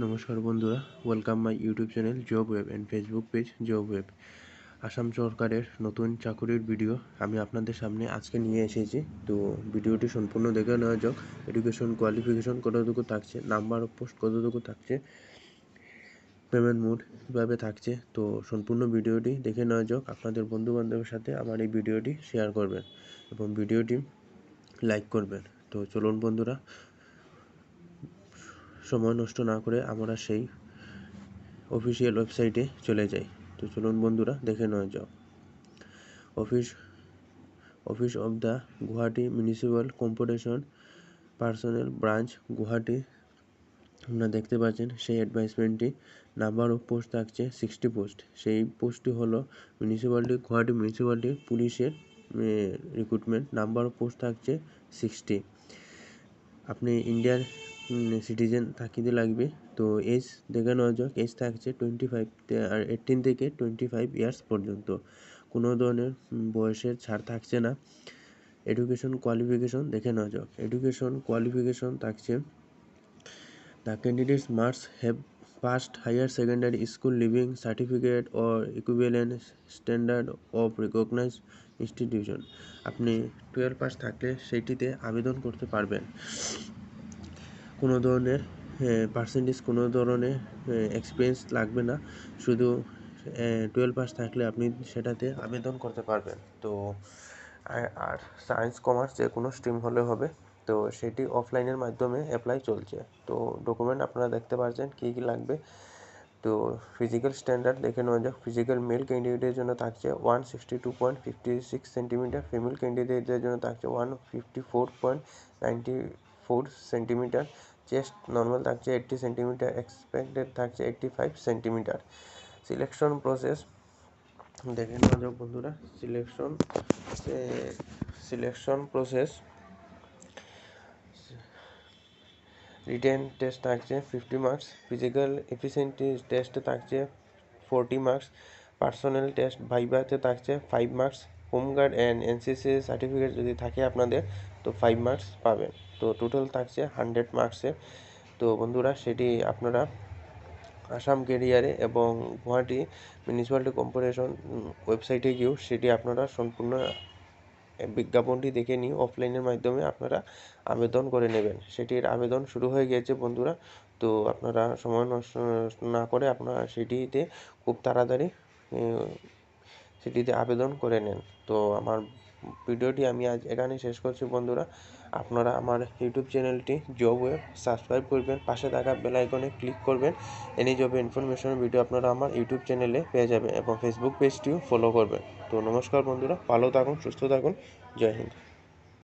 নমস্কার বন্ধুরা, welcome my YouTube channel job web and Facebook page job web. Assam সরকারের নতুন চাকুরির ভিডিও আমি আপনাদের সামনে আজকে নিয়ে এসেছি। তো ভিডিওটি সম্পূর্ণ দেখে নেওয়া যাক। এডুকেশন কোয়ালিফিকেশন কতটুকু থাকছে, নাম্বার অফ পোস্ট কতটুকু থাকছে, পেমেন্ট মোড কীভাবে থাকছে, তো সম্পূর্ণ ভিডিওটি দেখে নেওয়া যাক। আপনাদের বন্ধুবান্ধবের সাথে আমার এই ভিডিওটি শেয়ার করবেন এবং ভিডিওটি লাইক করবেন। তো চলুন বন্ধুরা, সময় নষ্ট না করে আমরা সেই অফিসিয়াল ওয়েবসাইটে চলে যাই। তো চলুন বন্ধুরা, দেখে নেওয়া যাক। Office of the Guwahati municipal corporation personnel branch Guwahati, আপনারা দেখতে পাচ্ছেন সেই অ্যাডভার্টাইজমেন্টটি। নাম্বার অফ পোস্ট থাকছে 60 পোস্ট। সেই পোস্টটি হলো গুয়াহাটি মিউনিসিপ্যালিটি পুলিশের রিক্রুটমেন্ট। নাম্বার অফ পোস্ট থাকছে 60। আপনি ইন্ডিয়ান সিটিজেন থাকিতে লাগবে। তো এজ দেখে নেওয়া যাক। এজ থাকছে 25 আর 18 থেকে 25 ইয়ার্স পর্যন্ত। কোনো ধরনের বয়সের ছাড় থাকছে না। এডুকেশন কোয়ালিফিকেশন দেখে নেওয়া যাক। এডুকেশন কোয়ালিফিকেশন থাকছে the candidates must have passed higher secondary school leaving certificate or equivalent standard of recognized institution। আপনি 12 পাস থাকলে সেইটিতে আবেদন করতে পারবেন। কোনো ধরনের পার্সেন্টেজ, কোনো ধরনের এক্সপিরিয়েন্স লাগবে না, শুধু 12 পাস থাকলে আপনি সেটাতে আবেদন করতে পারবেন। তো আর সায়েন্স কমার্স যে কোনো স্ট্রিম হলে হবে। তো সেটি অফলাইনের মাধ্যমে অ্যাপ্লাই চলছে। তো ডকুমেন্ট আপনারা দেখতে পাচ্ছেন কী কী লাগবে। তো ফিজিক্যাল স্ট্যান্ডার্ড দেখে নেওয়া যাক। ফিজিক্যাল মেল ক্যান্ডিডেটের জন্য থাকছে 162.56 সেন্টিমিটার, ফিমেল ক্যান্ডিডেটদের জন্য থাকছে 154.94 সেন্টিমিটার, চেস্ট নর্মাল থাকছে 80 সেন্টিমিটার, এক্সপেক্টেড থাকছে 85 সেন্টিমিটার। সিলেকশন প্রসেস দেখে নেওয়া যাক বন্ধুরা। সিলেকশন প্রসেস রিটেন টেস্ট থাকছে 50 মার্কস, ফিজিক্যাল এফিসিয়েন্সি টেস্টে থাকছে 40 মার্কস, পার্সোনাল টেস্ট ভাইভাতে থাকছে 5 marks, home guard and NCC certificate যদি থাকে আপনাদের তো 5 মার্কস পাবেন। তো টোটাল থাকছে 100 মার্কসে। তো বন্ধুরা, সেটি আপনারা আসাম ক্যারিয়ারে এবং গুয়াহাটি মিউনিসিপ্যালিটি কর্পোরেশন ওয়েবসাইটে গিয়েও সেটি আপনারা সম্পূর্ণ বিজ্ঞাপনটি দেখে নিয়ে অফলাইনের মাধ্যমে আপনারা আবেদন করে নেবেন। সেটির আবেদন শুরু হয়ে গিয়েছে বন্ধুরা। তো আপনারা সময় নষ্ট না করে আপনারা সেটিতে খুব তাড়াতাড়ি সেটিতে আবেদন করে নেন। তো আমার ভিডিওটি আমি আজ এখানে শেষ করছি বন্ধুরা। আপনারা আমার ইউটিউব চ্যানেলটি জব ওয়েব সাবস্ক্রাইব করবেন, পাশে থাকা বেল আইকনে ক্লিক করবেন। এনি জবের ইনফরমেশনের ভিডিও আপনারা আমার ইউটিউব চ্যানেলে পেয়ে যাবেন এবং ফেসবুক পেজটিও ফলো করবেন। তো নমস্কার বন্ধুরা, ভালো থাকুন, সুস্থ থাকুন, জয় হিন্দ।